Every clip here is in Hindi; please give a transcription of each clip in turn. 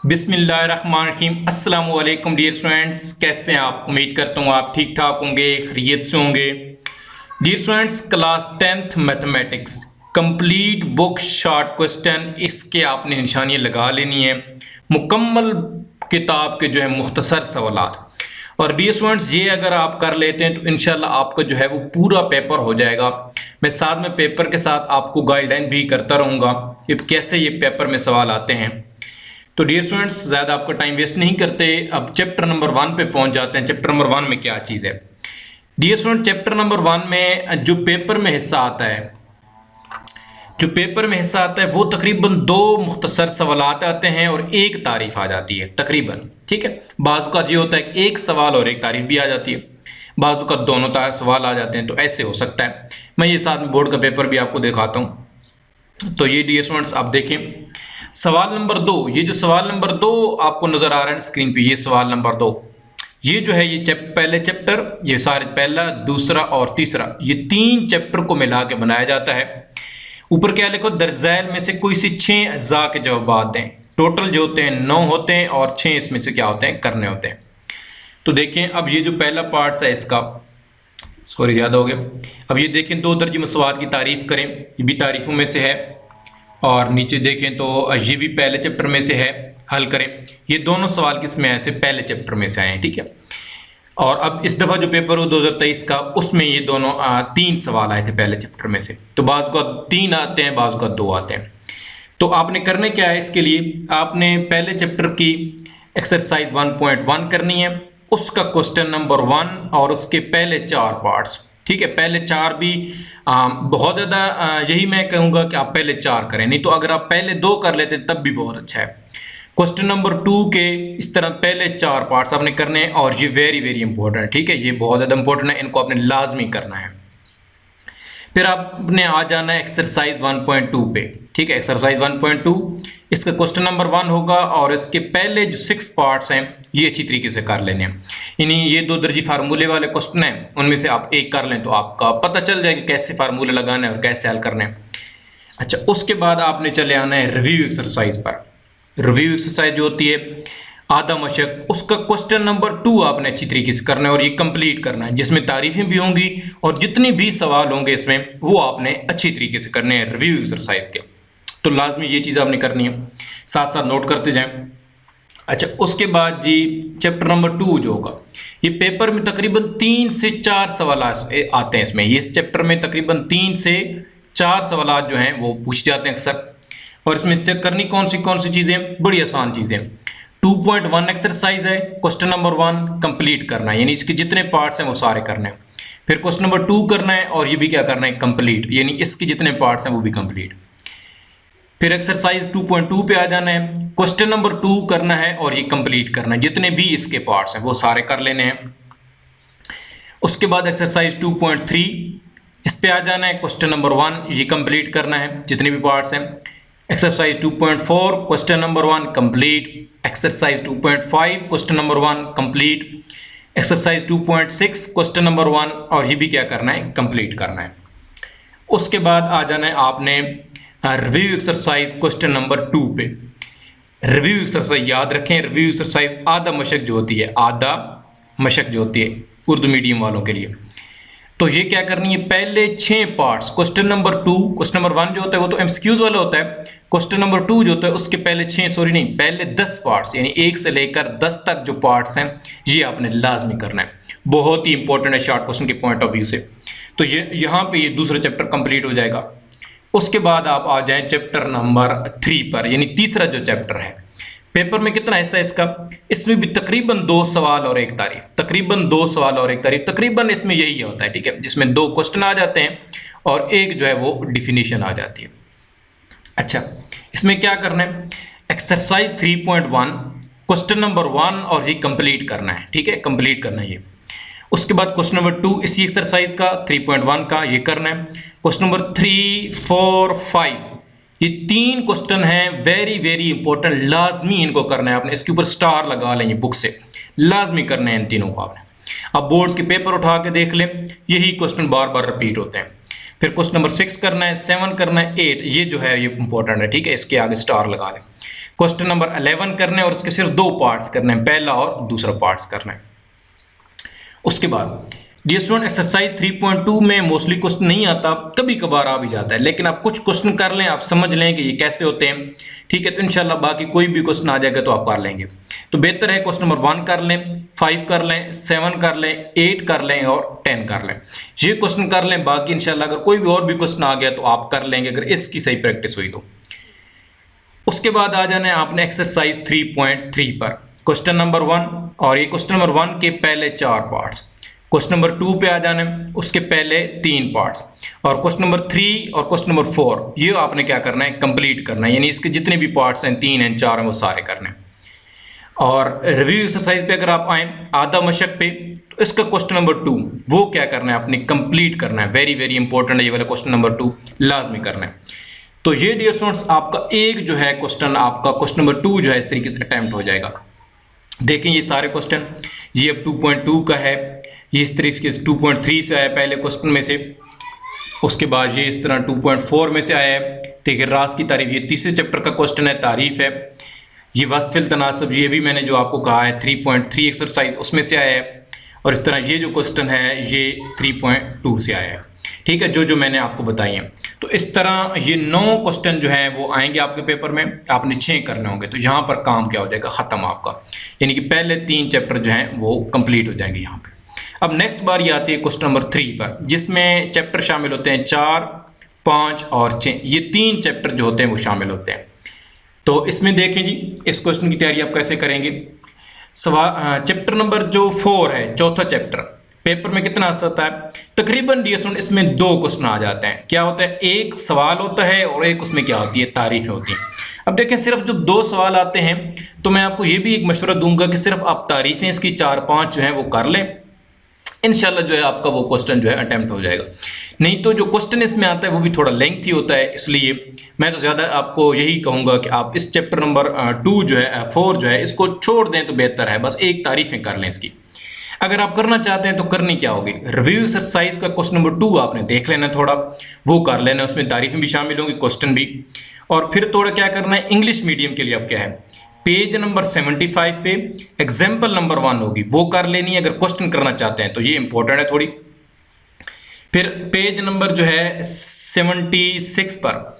बिस्मिल्लाहिर्रहमानिर्रहीम। अस्सलाम वालेकुम डियर स्टूडेंट्स, कैसे हैं आप? उम्मीद करता हूँ आप ठीक ठाक होंगे, खैरियत से होंगे। Dear students, class 10th mathematics complete book short question, इसके आपने निशानियाँ लगा लेनी है। मुकम्मल किताब के जो है मुख्तसर सवालात। और डियर स्टूडेंट्स, ये अगर आप कर लेते हैं तो इंशाल्लाह आपका जो है वो पूरा पेपर हो जाएगा। मैं साथ में पेपर के साथ आपको गाइडलाइन भी करता रहूँगा कि कैसे ये पेपर में सवाल आते हैं। तो डियर स्टूडेंट्स, ज़्यादा आपका टाइम वेस्ट नहीं करते, अब चैप्टर नंबर 1 पे पहुंच जाते हैं। चैप्टर नंबर 1 में क्या चीज़ है डियर स्टूडेंट? चैप्टर नंबर 1 में जो पेपर में हिस्सा आता है, वो तकरीबन 2 मुख्तसर सवालात आते हैं और एक तारीफ आ जाती है तकरीबन। ठीक है, बाज़ का ये होता है कि एक सवाल और एक तारीफ भी आ जाती है, बाज़ का दोनों सवाल आ जाते हैं। तो ऐसे हो सकता है। मैं ये साथ में बोर्ड का पेपर भी आपको दिखाता हूँ। तो ये डियर स्टूडेंट्स आप देखें, सवाल नंबर 2, ये जो सवाल नंबर 2 आपको नजर आ रहा है स्क्रीन पे, ये सवाल नंबर 2, ये जो है ये पहले चैप्टर, ये सारे पहला, दूसरा और तीसरा, ये 3 चैप्टर को मिला के बनाया जाता है। ऊपर क्या लिखो, दरज़ैल में से कोई सी 6 अज्जा के जवाब दें। टोटल जो होते हैं 9 होते हैं और 6 इसमें से क्या होते हैं, करने होते हैं। तो देखें, अब ये जो पहला पार्ट है इसका, सॉरी याद हो गया। अब ये देखें, 2 दर्जे मसवाद की तारीफ करें, ये भी तारीफों में से है। और नीचे देखें तो ये भी पहले चैप्टर में से है, हल करें। ये दोनों सवाल किसमें आए से, पहले चैप्टर में से आए हैं। ठीक है, और अब इस दफ़ा जो पेपर हो 2023 का, उसमें ये दोनों 3 सवाल आए थे पहले चैप्टर में से। तो बाज़ का 3 आते हैं, बाज़ का 2 आते हैं। तो आपने करने क्या है, इसके लिए आपने पहले चैप्टर की एक्सरसाइज 1.1 करनी है, उसका क्वेश्चन नंबर 1 और उसके पहले 4 पार्ट्स। ठीक है, पहले 4 भी बहुत ज़्यादा, यही मैं कहूँगा कि आप पहले 4 करें, नहीं तो अगर आप पहले 2 कर लेते तब भी बहुत अच्छा है। क्वेश्चन नंबर 2 के इस तरह पहले 4 पार्ट्स आपने करने हैं और ये वेरी वेरी इंपॉर्टेंट है। ठीक है, ये बहुत ज़्यादा इंपॉर्टेंट है, इनको आपने लाजमी करना है। फिर आपने आ जाना है एक्सरसाइज 1.2 पे। ठीक है, एक्सरसाइज 1.2, इसका क्वेश्चन नंबर 1 होगा और इसके पहले जो 6 पार्ट्स हैं ये अच्छी तरीके से कर लेने हैं। यानी ये 2 दर्जी फार्मूले वाले क्वेश्चन हैं, उनमें से आप एक कर लें तो आपका पता चल जाएगा कैसे फार्मूले लगाना है और कैसे हल करना है। अच्छा, उसके बाद आपने चले आना है रिव्यू एक्सरसाइज पर। रिव्यू एक्सरसाइज जो होती है आधा मशक, उसका क्वेश्चन नंबर 2 आपने अच्छी तरीके से करना है और ये कंप्लीट करना है, जिसमें तारीफें भी होंगी और जितने भी सवाल होंगे इसमें वो आपने अच्छी तरीके से करने हैं रिव्यू एक्सरसाइज के। तो लाजमी ये चीज़ आपने करनी है, साथ साथ नोट करते जाएं। अच्छा, उसके बाद जी चैप्टर नंबर 2 जो होगा, ये पेपर में तकरीबन 3 से 4 सवाल आते हैं इसमें। ये इस चैप्टर में तकरीबन 3 से 4 सवाल जो हैं वो पूछ जाते हैं अक्सर। और इसमें चेक करनी कौन सी चीज़ें, बड़ी आसान चीज़ें। 2.1 एक्सरसाइज है, क्वेश्चन नंबर 1 कंप्लीट करना है, यानी इसके जितने पार्ट्स हैं वो सारे करने हैं। फिर क्वेश्चन नंबर 2 करना है और ये भी क्या करना है, कंप्लीट, यानी इसके जितने पार्ट्स हैं वो भी कंप्लीट। फिर एक्सरसाइज 2.2 पे आ जाना है, क्वेश्चन नंबर 2 करना है और ये कंप्लीट करना है, जितने भी इसके पार्ट्स हैं वो सारे कर लेने हैं। उसके बाद एक्सरसाइज 2.3, इस पे आ जाना है, क्वेश्चन नंबर 1 ये कंप्लीट करना है, जितने भी पार्ट्स हैं। Exercise 2.4, question number 1 complete. Exercise 2.5, question number 1 complete. Exercise 2.6, question number 1, और ये भी क्या करना है, कंप्लीट करना है। उसके बाद आ जाना है आपने रिव्यू एक्सरसाइज क्वेश्चन नंबर 2 पे। रिव्यू एक्सरसाइज याद रखें, रिव्यू एक्सरसाइज आधा मशक जो होती है, आधा मशक जो होती है उर्दू मीडियम वालों के लिए। तो ये क्या करनी है, पहले 6 parts, question number 2, question number 1 जो होता है वो तो एमसीक्यूज वाला होता है, क्वेश्चन नंबर 2 जो होता है उसके पहले 10 पार्ट्स, यानी 1 से लेकर 10 तक जो पार्ट्स हैं ये आपने लाजमी करना है। बहुत ही इंपॉर्टेंट है शॉर्ट क्वेश्चन के पॉइंट ऑफ व्यू से। तो ये यहाँ पे ये दूसरा चैप्टर कंप्लीट हो जाएगा। उसके बाद आप आ जाएं चैप्टर नंबर 3 पर, यानी तीसरा जो चैप्टर है। पेपर में कितना हिस्सा है इसका, इसमें भी तकरीबन 2 सवाल और एक तारीफ, तकरीबन 2 सवाल और एक तारीफ, तकरीबन इसमें यही होता है। ठीक है, जिसमें 2 क्वेश्चन आ जाते हैं और एक जो है वो डिफिनीशन आ जाती है। अच्छा, इसमें क्या करना है, एक्सरसाइज 3.1, क्वेश्चन नंबर 1 और ये कंप्लीट करना है। ठीक है, कंप्लीट करना है ये। उसके बाद क्वेश्चन नंबर 2 इसी एक्सरसाइज का 3.1 का ये करना है। क्वेश्चन नंबर 3, 4, 5, ये 3 क्वेश्चन हैं, वेरी वेरी इंपॉर्टेंट, लाजमी इनको करना है आपने। इसके ऊपर स्टार लगा लें, ये बुक से लाजमी करना है इन तीनों को आपने। अब बोर्ड्स के पेपर उठा के देख लें, यही क्वेश्चन बार बार रिपीट होते हैं। फिर क्वेश्चन नंबर 6 करना है, 7 करना है, 8, ये जो है ये इंपॉर्टेंट है। ठीक है, इसके आगे स्टार लगा लें। क्वेश्चन नंबर 11 करना है और उसके सिर्फ 2 पार्ट्स करने हैं, पहला और दूसरा पार्ट्स करना है। उसके बाद डियर स्टूडेंट एक्सरसाइज 3.2 में मोस्टली क्वेश्चन नहीं आता, कभी कभार आ भी जाता है, लेकिन आप कुछ क्वेश्चन कर लें, आप समझ लें कि ये कैसे होते हैं, ठीक है, तो इंशाल्लाह बाकी कोई भी क्वेश्चन आ जाएगा तो आप कर लेंगे। तो बेहतर है क्वेश्चन नंबर 1 कर लें, 5 कर लें, 7 कर लें, 8 कर लें और 10 कर लें, ये क्वेश्चन कर लें। बाकी इंशाल्लाह अगर कोई भी और भी क्वेश्चन आ गया तो आप कर लेंगे अगर इसकी सही प्रैक्टिस हुई तो। उसके बाद आ जाना है आपने एक्सरसाइज 3.3 पर, क्वेश्चन नंबर 1, और ये क्वेश्चन नंबर 1 के पहले 4 पार्ट्स। क्वेश्चन नंबर 2 पे आ जाना है, उसके पहले 3 पार्ट्स, और क्वेश्चन नंबर 3 और क्वेश्चन नंबर 4 ये आपने क्या करना है, कंप्लीट करना है, यानी इसके जितने भी पार्ट्स हैं, 3 हैं, 4 हैं, वो सारे करने हैं। और रिव्यू एक्सरसाइज पे अगर आप आए आधा मशक पे, तो इसका क्वेश्चन नंबर 2 वो क्या करना है, आपने कंप्लीट करना है। वेरी वेरी इंपॉर्टेंट है ये वाला क्वेश्चन नंबर 2, लाजमी करना है। तो ये डियर स्टूडेंट्स आपका एक जो है क्वेश्चन, आपका क्वेश्चन नंबर 2 जो है इस तरीके से अटेम्प्ट हो जाएगा। देखें ये सारे क्वेश्चन, ये अब 2.2 का है, ये इस तरीके से 2.3 से आया पहले क्वेश्चन में से, उसके बाद ये इस तरह 2.4 में से आया है, ठीक है। रास की तारीफ ये तीसरे चैप्टर का क्वेश्चन है, तारीफ है। ये वस्फिल तनासब ये भी मैंने जो आपको कहा है 3.3 एक्सरसाइज उसमें से आया है, और इस तरह ये जो क्वेश्चन है ये 3.2 से आया है, ठीक है, जो मैंने आपको बताई हैं। तो इस तरह ये 9 क्वेश्चन जो हैं वो आएंगे आपके पेपर में, आपने 6 करने होंगे, तो यहाँ पर काम क्या हो जाएगा, ख़त्म आपका, यानी कि पहले 3 चैप्टर जो हैं वो कंप्लीट हो जाएंगे यहाँ पे। अब नेक्स्ट बार ये आती है क्वेश्चन नंबर 3 पर, जिसमें चैप्टर शामिल होते हैं 4, 5 और 6, ये 3 चैप्टर जो होते हैं वो शामिल होते हैं। तो इसमें देखें जी, इस क्वेश्चन की तैयारी आप कैसे करेंगे। चैप्टर नंबर जो 4 है, चौथा चैप्टर, पेपर में कितना आता है, तकरीबन डियर स्टूडेंट इसमें 2 क्वेश्चन आ जाते हैं। क्या होता है, एक सवाल होता है और एक उसमें क्या होती है, तारीफें होती हैं। अब देखें सिर्फ जो 2 सवाल आते हैं, तो मैं आपको ये भी एक मशवरा दूंगा कि सिर्फ आप तारीफें इसकी 4-5 जो है वो कर लें, इंशाल्लाह जो है आपका वो क्वेश्चन जो है अटेम्प्ट हो जाएगा। नहीं तो जो क्वेश्चन इसमें आता है वो भी थोड़ा लेंथी होता है, इसलिए मैं तो ज़्यादा आपको यही कहूँगा कि आप इस चैप्टर नंबर 2 जो है 4 जो है इसको छोड़ दें तो बेहतर है, बस एक तारीफें कर लें इसकी। अगर आप करना चाहते हैं तो करनी क्या होगी, रिव्यू एक्सरसाइज का क्वेश्चन नंबर 2 आपने देख लेना, थोड़ा वो कर लेना, उसमें तारीफें भी शामिल होंगी, क्वेश्चन भी। और फिर थोड़ा क्या करना है, इंग्लिश मीडियम के लिए अब क्या है, पेज नंबर 75 पे एग्जाम्पल नंबर 1 होगी, वो कर लेनी है अगर क्वेश्चन करना चाहते हैं तो, ये इंपॉर्टेंट है थोड़ी। फिर पेज नंबर जो है 76 पर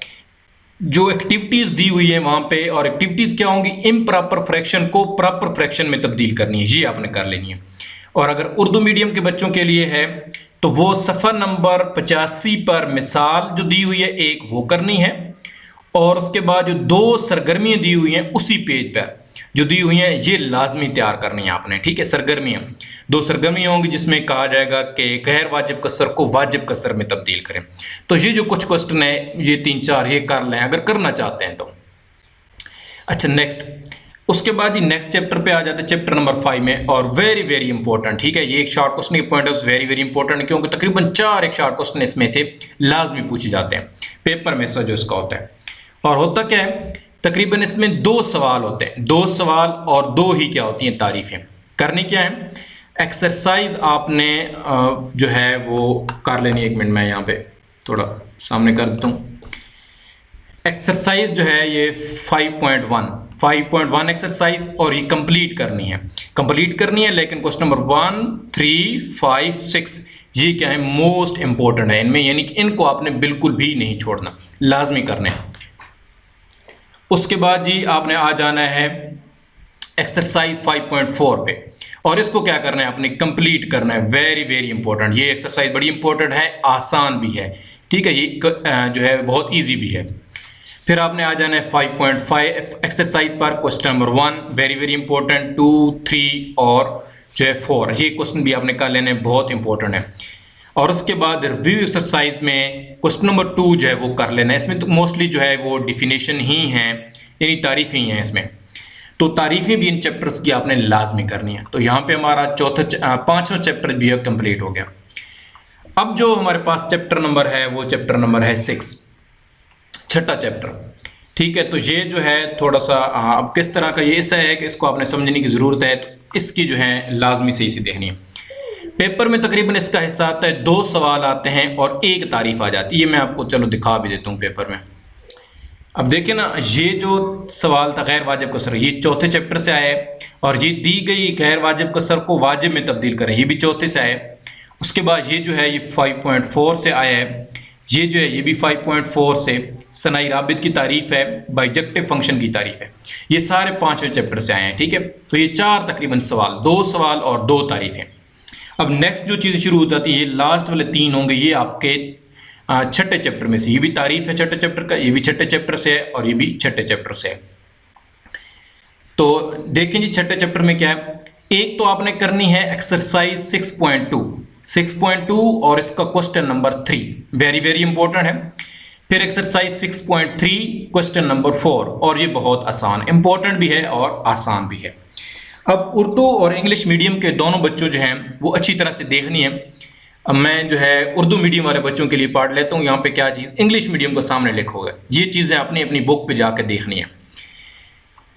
जो एक्टिविटीज दी हुई है वहां पे, और एक्टिविटीज क्या होंगी, इम्प्रॉपर फ्रैक्शन को प्रॉपर फ्रैक्शन में तब्दील करनी है, ये आपने कर लेनी है। और अगर उर्दू मीडियम के बच्चों के लिए है तो वो सफ़ा नंबर 85 पर मिसाल जो दी हुई है एक वो करनी है, और उसके बाद जो 2 सरगर्मियाँ दी हुई हैं उसी पेज पर जो दी हुई हैं ये लाजमी तैयार करनी है आपने, ठीक है। सरगर्मियाँ 2 सरगर्मियाँ होंगी जिसमें कहा जाएगा कि गैर वाजिब कसर को वाजिब कसर में तब्दील करें। तो ये जो कुछ क्वेश्चन है ये 3-4 ये कर लें अगर करना चाहते हैं तो। अच्छा नेक्स्ट, उसके बाद ही नेक्स्ट चैप्टर पे आ जाते हैं, चैप्टर नंबर 5 में, और वेरी वेरी इंपॉर्टेंट, ठीक है। ये एक शॉर्ट क्वेश्चन के point of very very important, क्योंकि तकरीबन 4 एक शॉर्ट क्वेश्चन इसमें से लाजमी पूछे जाते हैं पेपर में से जो इसका होता है। और होता क्या है, तकरीबन इसमें 2 सवाल होते हैं, 2 सवाल और 2 ही क्या होती हैं, तारीफें। करनी क्या है, एक्सरसाइज आपने जो है वो कर लेनी। 1 मिनट मैं यहाँ पे थोड़ा सामने कर देता हूँ। एक्सरसाइज जो है ये 5.1 एक्सरसाइज, और ये कंप्लीट करनी है, लेकिन क्वेश्चन नंबर 1, 3, 5, 6 ये क्या है, मोस्ट इंपॉर्टेंट है इनमें, यानी कि इनको आपने बिल्कुल भी नहीं छोड़ना, लाजमी करने हैं। उसके बाद जी आपने आ जाना है एक्सरसाइज 5.4 पे, और इसको क्या करना है, आपने कंप्लीट करना है। वेरी वेरी इंपॉर्टेंट, ये एक्सरसाइज बड़ी इंपॉर्टेंट है, आसान भी है, ठीक है, ये जो है बहुत इजी भी है। फिर आपने आ जाना है 5.5 एक्सरसाइज पर, question number 1 very very important, 2, 3 और जो है 4 ये क्वेश्चन भी आपने कर लेने, बहुत इंपॉर्टेंट है। और उसके बाद रिव्यू एक्सरसाइज में क्वेश्चन नंबर 2 जो है वो कर लेना है। इसमें तो मोस्टली जो है वो डिफिनेशन ही हैं, यानी तारीफ़ें ही हैं इसमें, तो तारीफ़ें भी इन चैप्टर्स की आपने लाजमी करनी है। तो यहाँ पे हमारा 5वां चैप्टर भी कंप्लीट हो गया। अब जो हमारे पास चैप्टर नंबर है वो चैप्टर नंबर है 6, 6ठा चैप्टर, ठीक है। तो ये जो है थोड़ा सा अब किस तरह का ये ऐसा है कि इसको आपने समझने की ज़रूरत है, तो इसकी जो है लाजमी से इसी देखनी है। पेपर में तकरीबन इसका हिस्सा आता है, 2 सवाल आते हैं और 1 तारीफ आ जाती है। ये मैं आपको चलो दिखा भी देता हूँ पेपर में। अब देखिए ना, ये जो सवाल था गैर वाजिब कसर, ये चौथे चैप्टर से आया है, और ये दी गई गैर वाजिब कसर को वाजिब में तब्दील करें, ये भी चौथे से आया है। उसके बाद ये जो है ये 5.4 से आया है, ये जो है ये भी 5.4 से सनाई राबित की तारीफ है, बाइजेक्टिव फंक्शन की तारीफ है। ये सारे 5वें चैप्टर से आए हैं, ठीक है। तो ये 4 तकरीबन सवाल, 2 सवाल और 2 तारीफें। अब नेक्स्ट जो चीज़ शुरू हो जाती है, ये लास्ट वाले 3 होंगे, ये आपके छठे चैप्टर में से। ये भी तारीफ है छठे चैप्टर का, ये भी छठे चैप्टर से है, और ये भी छठे चैप्टर से है। तो देखें जी छठे चैप्टर में क्या है। एक तो आपने करनी है एक्सरसाइज 6.2 और इसका question number 3, very very important है। फिर एक्सरसाइज 6.3 क्वेश्चन नंबर 4, और ये बहुत आसान, इंपॉर्टेंट भी है और आसान भी है। अब उर्दू और इंग्लिश मीडियम के दोनों बच्चों जो हैं वो अच्छी तरह से देखनी है। अब मैं जो है उर्दू मीडियम वाले बच्चों के लिए पढ़ लेता हूँ, यहाँ पे क्या चीज़ इंग्लिश मीडियम को सामने लिखोगे, ये चीज़ें आपने अपनी बुक पे जाकर देखनी है,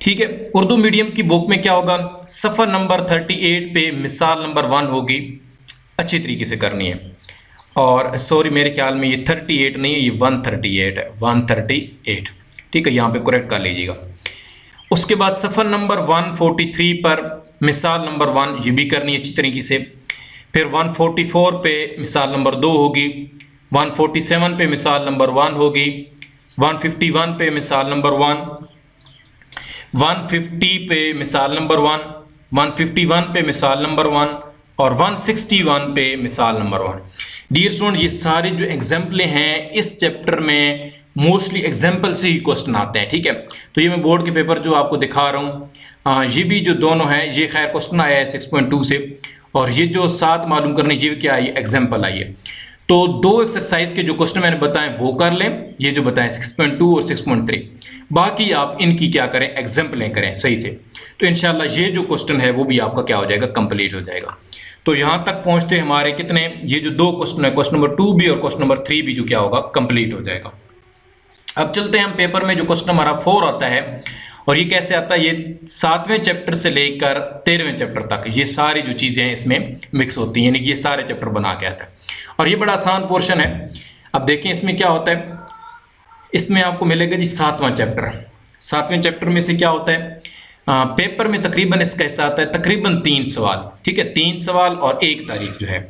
ठीक है। उर्दू मीडियम की बुक में क्या होगा, सफ़र नंबर 38 पे मिसाल नंबर 1 होगी, अच्छी तरीके से करनी है। और सॉरी मेरे ख्याल में ये 38 नहीं है, ये 138 है, 138, ठीक है, यहाँ पे करेक्ट कर लीजिएगा। उसके बाद सफ़र नंबर 143 पर मिसाल नंबर 1 ये भी करनी है अच्छी तरीके से। फिर 144 पे मिसाल नंबर 2 होगी, 147 पे मिसाल नंबर 1 होगी, 151 पे मिसाल नंबर 1, 150 पे मिसाल नंबर 1, 151 पे मिसाल नंबर 1 और 161 पे मिसाल नंबर 1। डियर स्टूडेंट, ये सारे जो एग्जाम्पलें हैं इस चैप्टर में मोस्टली एग्जाम्पल से ही क्वेश्चन आते हैं, ठीक है। तो ये मैं बोर्ड के पेपर जो आपको दिखा रहा हूँ, ये भी जो दोनों हैं ये खैर क्वेश्चन आया है 6.2 से, और ये जो 7 मालूम करने ये क्या आई, एग्जाम्पल आई है। तो 2 एक्सरसाइज के जो क्वेश्चन मैंने बताए वो कर लें, ये जो बताएं 6.2 और 6.3, बाकी आप इनकी क्या करें, एग्जाम्पलें करें सही से। तो इंशाल्लाह ये जो क्वेश्चन है वो भी आपका क्या हो जाएगा, कंप्लीट हो जाएगा। तो यहाँ तक पहुँचते हमारे कितने, ये जो 2 क्वेश्चन है, क्वेश्चन नंबर 2 भी और क्वेश्चन नंबर 3 भी जो क्या होगा, कंप्लीट हो जाएगा। अब चलते हैं हम पेपर में, जो क्वेश्चन हमारा 4 आता है, और ये कैसे आता है, ये 7वें चैप्टर से लेकर 13वें चैप्टर तक ये सारी जो चीज़ें हैं इसमें मिक्स होती हैं, यानी कि ये सारे चैप्टर बना के आता है, और ये बड़ा आसान पोर्शन है। अब देखें इसमें क्या होता है, इसमें आपको मिलेगा जी 7वां चैप्टर। 7वें चैप्टर में से क्या होता है, पेपर में तकरीबन इसका हिस्सा आता है तकरीबन 3 सवाल, ठीक है, 3 सवाल और 1 तारीख जो है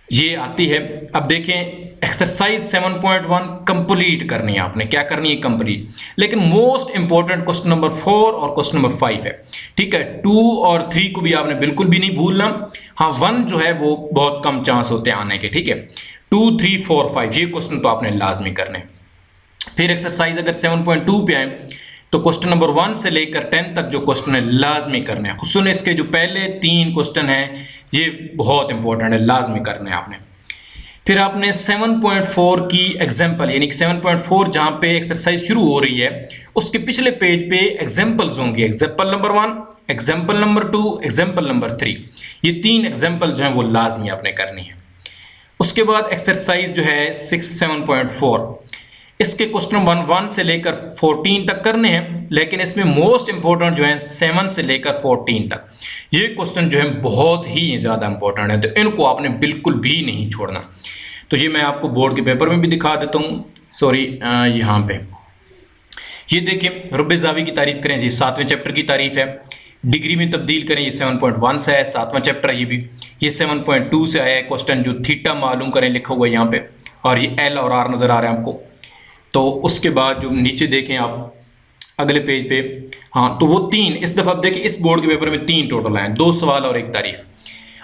ये आती है। अब देखें एक्सरसाइज 7.1 कंप्लीट करनी है आपने, क्या करनी है, कंप्लीट। लेकिन मोस्ट इंपॉर्टेंट क्वेश्चन नंबर 4 और क्वेश्चन नंबर 5 है, ठीक है। 2 और 3 को भी आपने बिल्कुल भी नहीं भूलना। हाँ 1 जो है वो बहुत कम चांस होते हैं आने के, ठीक है। 2, 3, 4, 5 ये क्वेश्चन तो आपने लाजमी करने। फिर एक्सरसाइज अगर 7.2 पे आए तो क्वेश्चन नंबर 1 से लेकर 10 तक जो क्वेश्चन है लाजमी करने हैं। खुसूसन इसके जो पहले 3 क्वेश्चन हैं ये बहुत इंपॉर्टेंट है, लाजमी करने हैं आपने। फिर आपने 7.4 की एग्जाम्पल, यानी कि 7.4 जहाँ पे एक्सरसाइज शुरू हो रही है उसके पिछले पेज पे एग्जाम्पल्स होंगे, example number 1, example number 2, example number 3, ये 3 एग्जाम्पल जो हैं वो लाजमी आपने करनी है। उसके बाद एक्सरसाइज जो है 7.4, इसके क्वेश्चन 1 से लेकर 14 तक करने हैं, लेकिन इसमें मोस्ट इंपॉर्टेंट जो है 7 से लेकर 14 तक ये क्वेश्चन जो है बहुत ही ज़्यादा इंपॉर्टेंट है, तो इनको आपने बिल्कुल भी नहीं छोड़ना। तो ये मैं आपको बोर्ड के पेपर में भी दिखा देता हूँ, सॉरी यहाँ पे ये देखिए, रुब्बे ज़ावी की तारीफ करें जी, 7वें चैप्टर की तारीफ है। डिग्री में तब्दील करें, ये 7.1 से है, 7वां चैप्टर है। ये 7.2 से आया है क्वेश्चन, जो थीटा मालूम करें लिखा हुआ है यहाँ पे, और ये एल और आर नज़र आ रहा है आपको। तो उसके बाद जो नीचे देखें आप अगले पेज पे, हाँ तो वो 3 इस दफ़ा अब देखिए इस बोर्ड के पेपर में 3 टोटल आए, 2 सवाल और 1 तारीफ।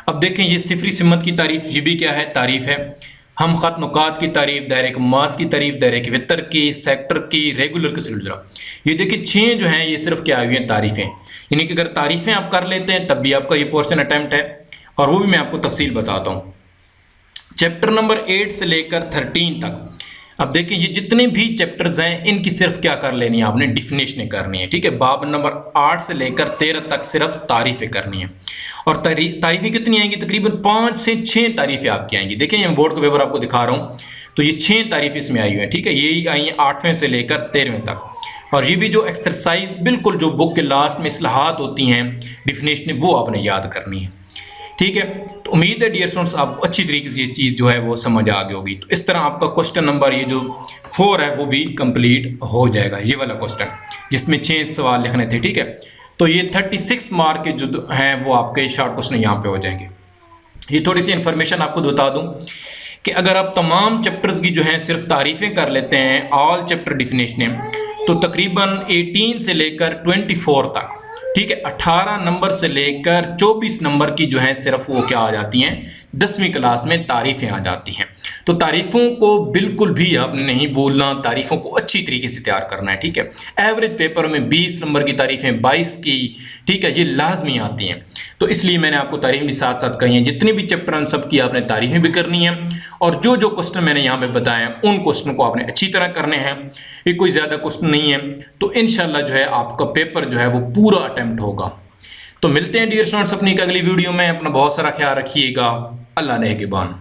अब देखें ये सिफरी सिमत की तारीफ, ये भी क्या है, तारीफ है। हम ख़त नुकात की तारीफ, दायरे के मास की तारीफ, दायरे के वितर की, सेक्टर की, रेगुलर के सिलसिला, ये देखिए 6 जो हैं ये सिर्फ क्या हुई हैं, तारीफ़ें। यानी कि अगर तारीफ़ें आप कर लेते हैं तब भी आपका ये पोर्शन अटैम्प्ट है, और वो भी मैं आपको तफसील बताता हूँ। चैप्टर नंबर 8 से लेकर 13 तक, अब देखिए ये जितने भी चैप्टर्स हैं इनकी सिर्फ क्या कर लेनी है आपने, डिफिनेशन करनी है, ठीक है। बाब नंबर 8 से लेकर 13 तक सिर्फ तारीफ़ें करनी है, और तारीफ़ें कितनी आएंगी, तकरीबन 5 से 6 तारीफ़ें आपकी आएंगी। देखिए मैं बोर्ड का पेपर आपको दिखा रहा हूँ, तो ये 6 तारीफ़ें इसमें आई हुई हैं, ठीक है। यही आई हैं 8वें से लेकर 13वें तक, और ये भी जो एक्सरसाइज बिल्कुल जो बुक के लास्ट में इस्लाहात होती हैं, डिफिनेशन वो आपने याद करनी है। ठीक है, तो उम्मीद है डियर स्टूडेंट्स आपको अच्छी तरीके से ये चीज़ जो है वो समझ आ गई होगी। तो इस तरह आपका क्वेश्चन नंबर ये जो 4 है वो भी कंप्लीट हो जाएगा, ये वाला क्वेश्चन जिसमें 6 सवाल लिखने थे। ठीक है, तो ये 36 मार्क के जो हैं वो आपके शॉर्ट क्वेश्चन यहाँ पे हो जाएंगे। ये थोड़ी सी इन्फॉर्मेशन आपको बता दूं कि अगर आप तमाम चैप्टर्स की जो है सिर्फ तारीफ़ें कर लेते हैं, ऑल चैप्टर डिफिनेशनें, तो तकरीबन 18 से लेकर 24 तक, ठीक है, 18 नंबर से लेकर 24 नंबर की जो है सिर्फ वो क्या आ जाती हैं, 10वीं क्लास में तारीफ़ें आ जाती हैं। तो तारीफ़ों को बिल्कुल भी आपने नहीं भूलना, तारीफ़ों को अच्छी तरीके से तैयार करना है। ठीक है, एवरेज पेपर में 20 नंबर की तारीफ़ें 22 की, ठीक है, ये लाजमी आती हैं। तो इसलिए मैंने आपको तारीफ़ भी साथ साथ कही हैं, जितने भी चैप्टर हैं सब की आपने तारीफ़ें भी करनी है, और जो जो क्वेश्चन मैंने यहाँ पे बताए हैं उन क्वेश्चन को आपने अच्छी तरह करने हैं। ये कोई ज़्यादा क्वेश्चन नहीं है, तो इंशाल्लाह जो है आपका पेपर जो है वो पूरा अटेम्प्ट होगा। तो मिलते हैं डियर स्टूडेंट्स अपनी एक अगली वीडियो में। अपना बहुत सारा ख्याल रखिएगा। अल्लाह ने के बान।